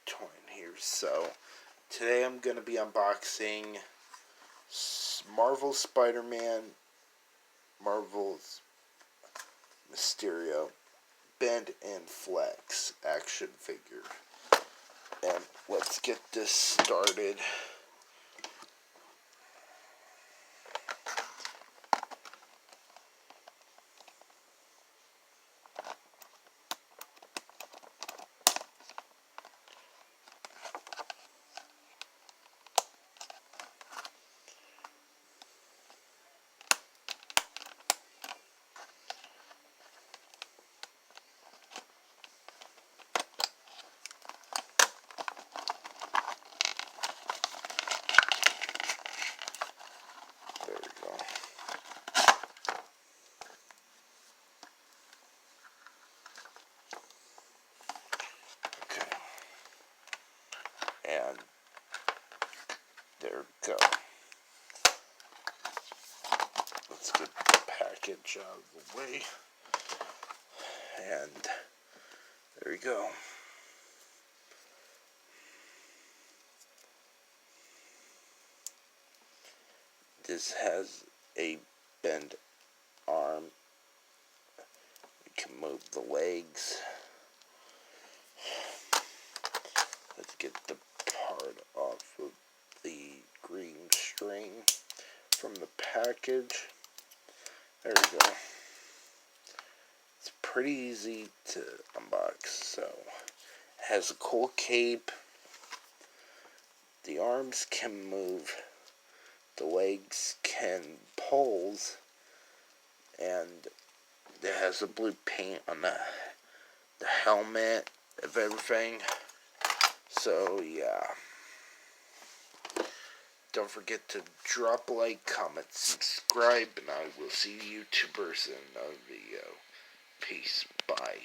Toy here. So today I'm going to be unboxing Marvel Spider-Man, Marvel's Mysterio, Bend and Flex action figure. And let's get this started. There we go. Okay. And there we go. Let's get the package out of the way. And there we go. This has a bent arm. You can move the legs. Let's get the part off of the green string from the package. There we go. It's pretty easy to unbox. So it has a cool cape. The arms can move. The legs can pulse, and it has a blue paint on the helmet of everything. So yeah, don't forget to drop a like, comment, subscribe, and I will see you YouTubers in another video. Peace. Bye.